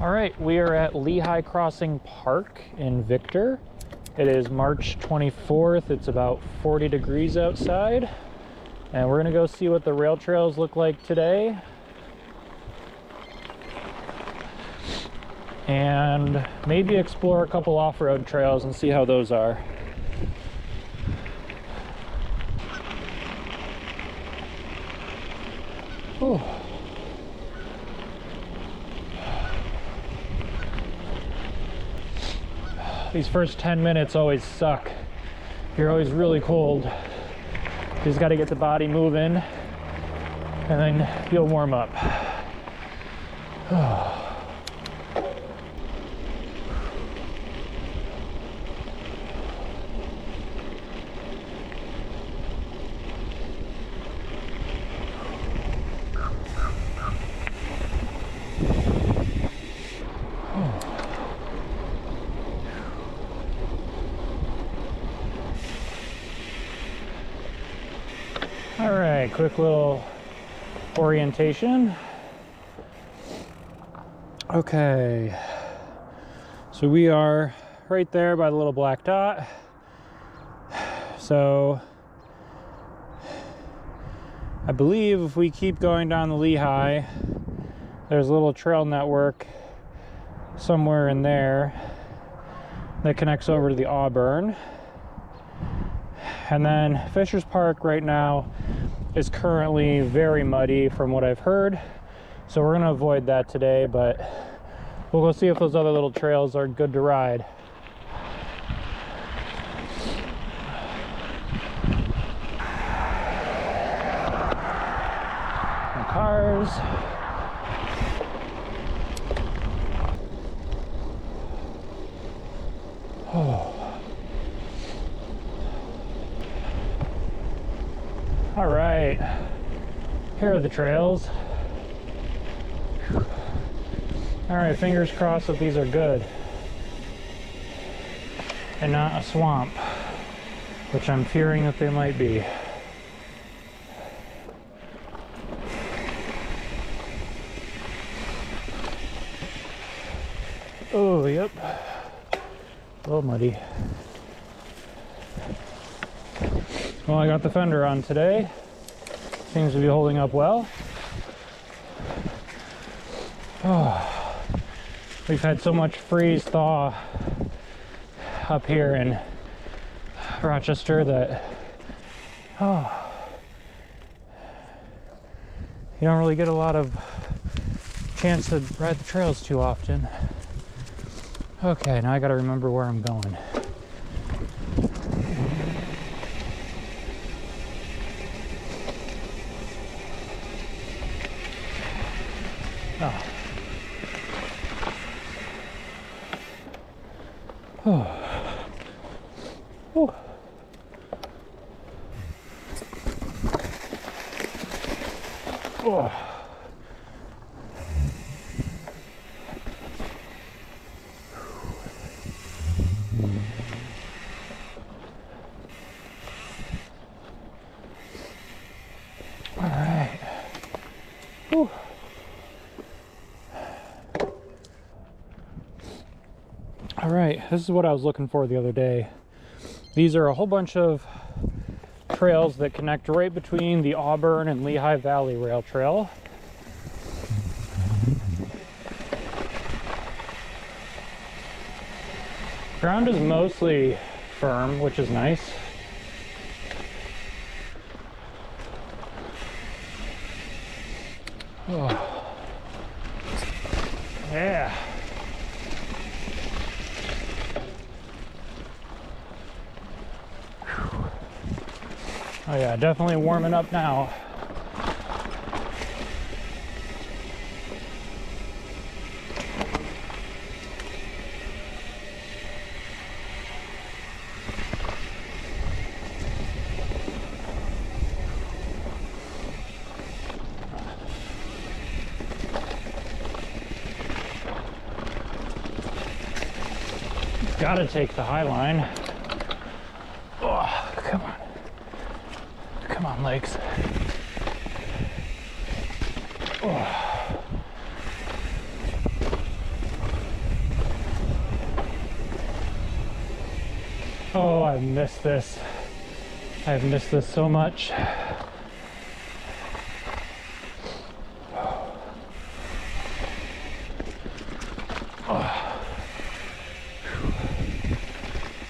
All right, we are at Lehigh Crossing Park in Victor. It is March 24th. It's about 40 degrees outside. And we're gonna go see what the rail trails look like today. And maybe explore a couple off-road trails and see how those are. Whew. These first 10 minutes always suck. You're always really cold. You just got to get the body moving and then you'll warm up. All right, quick little orientation. Okay, so we are right there by the little black dot. So I believe if we keep going down the Lehigh, there's a little trail network somewhere in there that connects over to the Auburn. And then Fisher's Park right now is currently very muddy from what I've heard. So we're gonna avoid that today, but we'll go see if those other little trails are good to ride. No cars. Oh. All right, here are the trails. All right, fingers crossed that these are good and not a swamp, which I'm fearing that they might be. Oh, yep, a little muddy. Well, I got the fender on today. Seems to be holding up well. Oh, we've had so much freeze thaw up here in Rochester that you don't really get a lot of chance to ride the trails too often. Okay, now I gotta remember where I'm going. Oh. Oh. Oh. Oh. All right. Whew. All right, this is what I was looking for the other day. These are a whole bunch of trails that connect right between the Auburn and Lehigh Valley Rail Trail. Ground is mostly firm, which is nice. Oh. Yeah. Oh yeah, definitely warming up now. Gotta take the high line. Oh, come on. Come on, legs. Oh. Oh, I've missed this. I've missed this so much.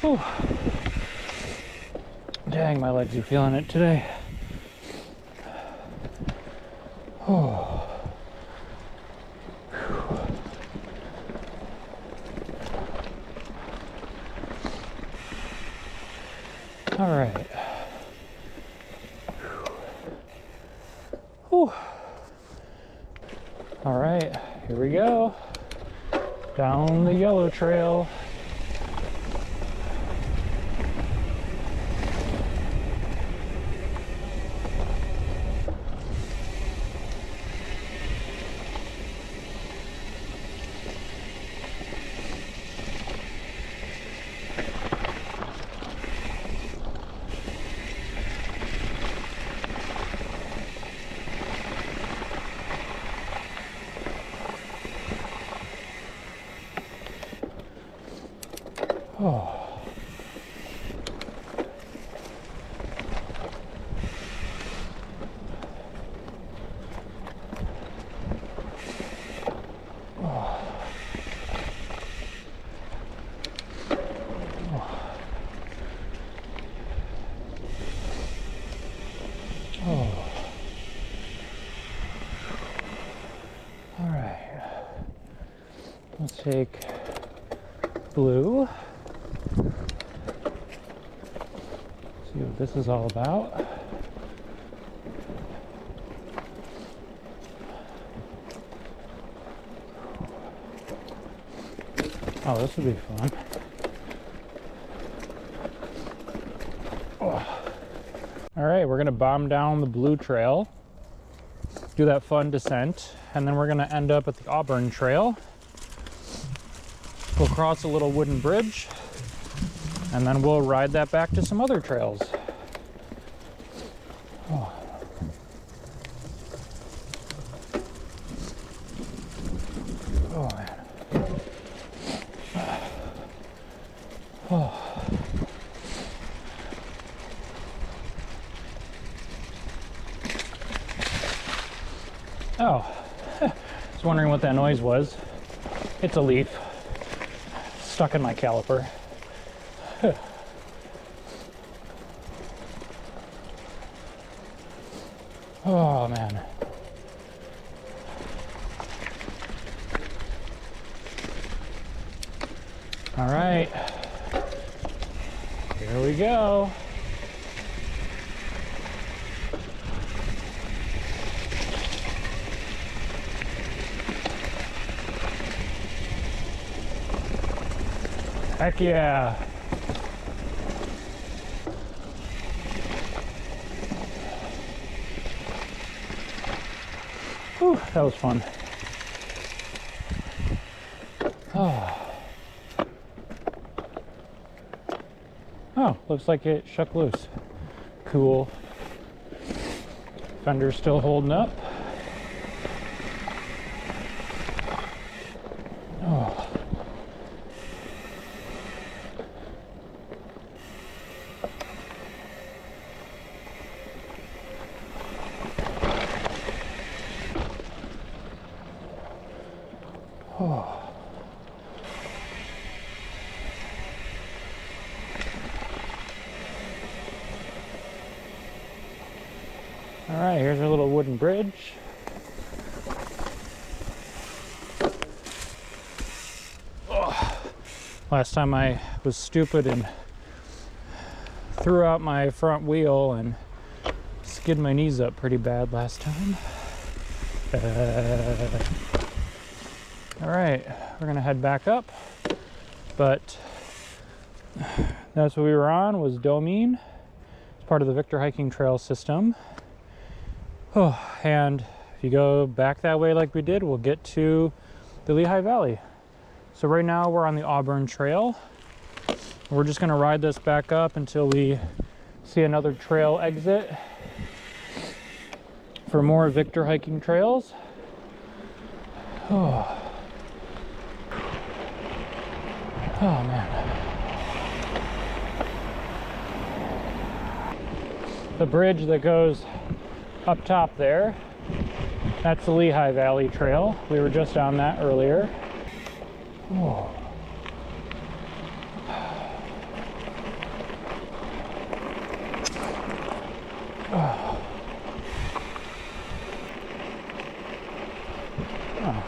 Whew. Dang, my legs are feeling it today. Oh. All right. Whew. All right, here we go. Down the yellow trail. Oh. Oh. All right. Let's take blue. See what this is all about. Oh, this would be fun. Oh. All right, we're gonna bomb down the blue trail, do that fun descent, and then we're gonna end up at the Auburn trail. We'll cross a little wooden bridge, and then we'll ride that back to some other trails. Oh. Oh, man. Oh. Oh. I was wondering what that noise was. It's a leaf stuck in my caliper. Oh, man. All right. Here we go. Heck yeah. Whew, that was fun. Oh. Oh, looks like it shook loose. Cool. Fender's still holding up. Oh. Oh. All right, here's our little wooden bridge. Oh. Last time I was stupid and threw out my front wheel and skid my knees up pretty bad last time. All right, we're gonna head back up, but that's what we were on, was Domine. It's part of the Victor Hiking Trail system. Oh, and if you go back that way like we did, we'll get to the Lehigh Valley. So right now we're on the Auburn Trail. We're just gonna ride this back up until we see another trail exit for more Victor Hiking Trails. Oh. Oh, man. the bridge that goes up top there. That's the Lehigh Valley Trail. We were just on that earlier. Oh. Oh. Oh.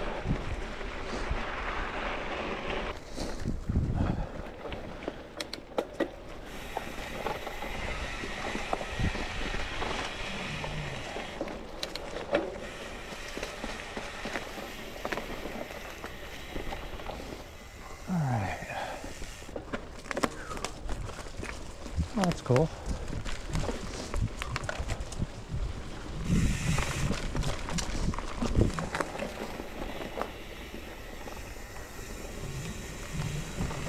All right. Oh, that's cool.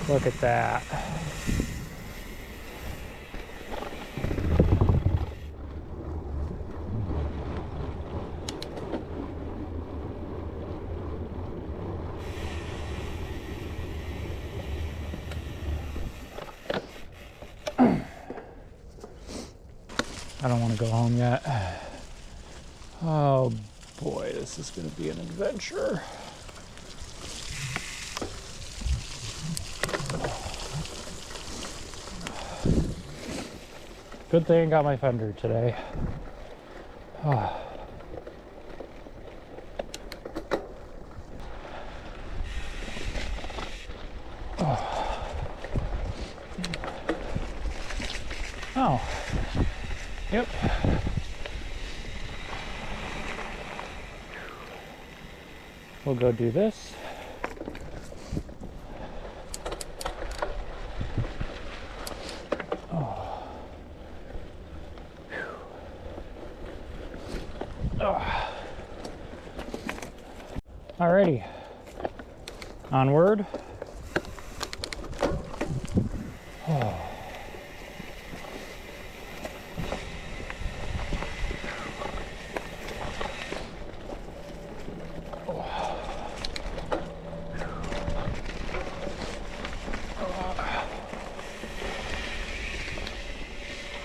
Look at that. I don't want to go home yet. Oh boy, this is going to be an adventure. Good thing I got my fender today. Oh. Oh. Oh. Yep. We'll go do this. Oh. Oh. Alrighty. Onward. Oh.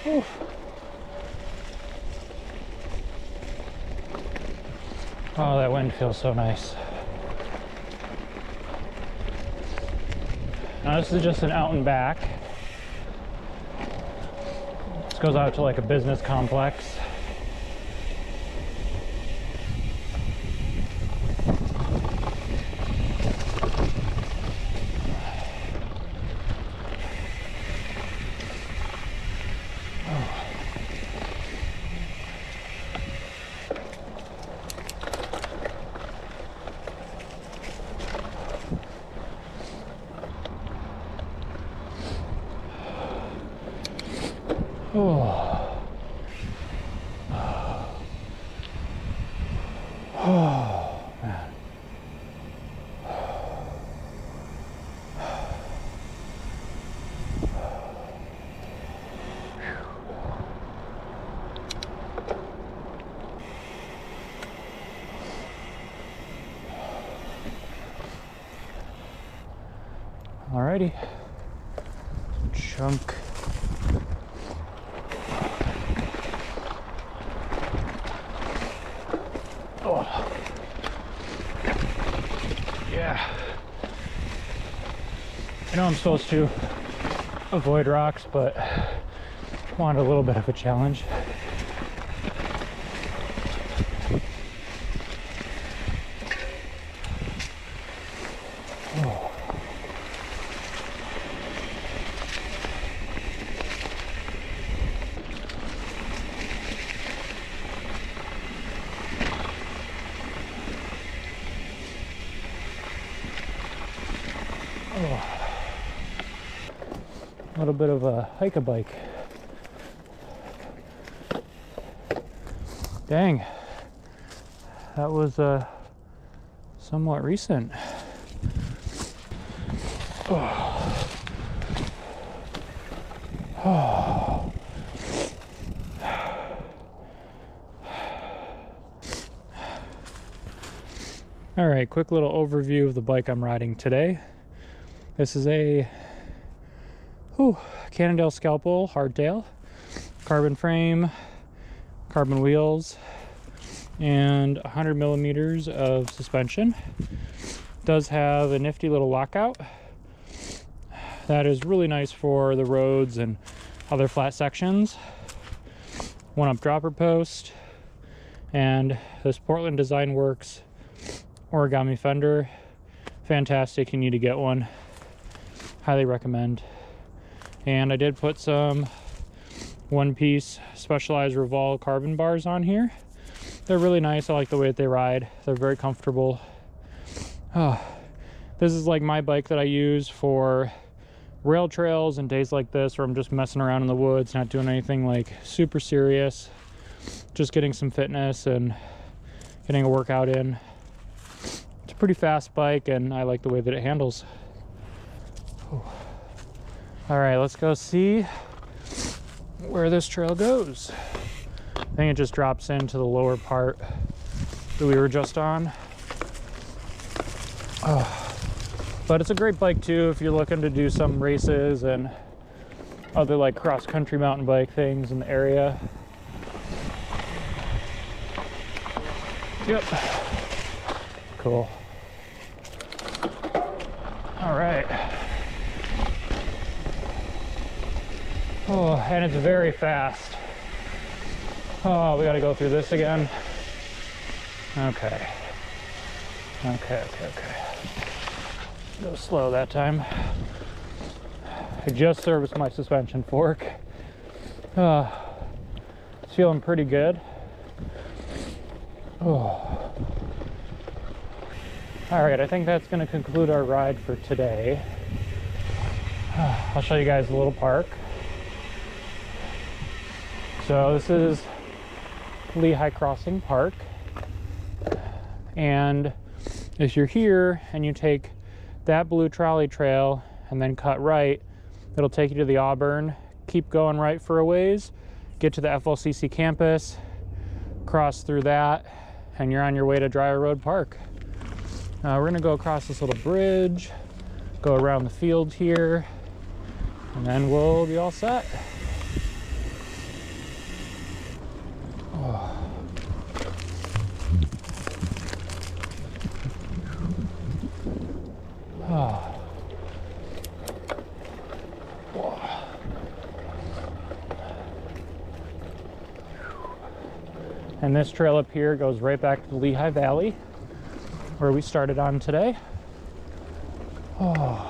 Oof. Oh, that wind feels so nice. Now this is just an out and back. This goes out to like a business complex. Oh. Oh, man. Alrighty. Chunk. Oh. Yeah. I know I'm supposed to avoid rocks, but I want a little bit of a challenge. Oh. A little bit of a hike-a-bike. Dang, that was somewhat recent. Oh. Oh. All right, quick little overview of the bike I'm riding today. This is a Cannondale Scalpel hardtail, carbon frame, carbon wheels, and 100 millimeters of suspension. Does have a nifty little lockout that is really nice for the roads and other flat sections. 1-up dropper post, and this Portland Design Works origami fender. Fantastic, you need to get one. Highly recommend. And I did put some one-piece Specialized Revol carbon bars on here. They're really nice. I like the way that they ride. They're very comfortable. This is like my bike that I use for rail trails and days like this where I'm just messing around in the woods, not doing anything like super serious, just getting some fitness and getting a workout in. It's a pretty fast bike and I like the way that it handles. All right, let's go see where this trail goes. I think it just drops into the lower part that we were just on. But it's a great bike too if you're looking to do some races and other like cross-country mountain bike things in the area. Yep. Cool. All right. Oh, and it's very fast. Oh, we gotta go through this again. Okay. Okay. Go slow that time. I just serviced my suspension fork. It's feeling pretty good. Oh. All right, I think that's gonna conclude our ride for today. I'll show you guys a little park. So this is Lehigh Crossing Park. And if you're here and you take that blue trolley trail and then cut right, it'll take you to the Auburn. Keep going right for a ways, get to the FLCC campus, cross through that, and you're on your way to Dry Road Park. We're gonna go across this little bridge, go around the field here, and then we'll be all set. Oh. Oh. And this trail up here goes right back to the Lehigh Valley where we started on today. Oh.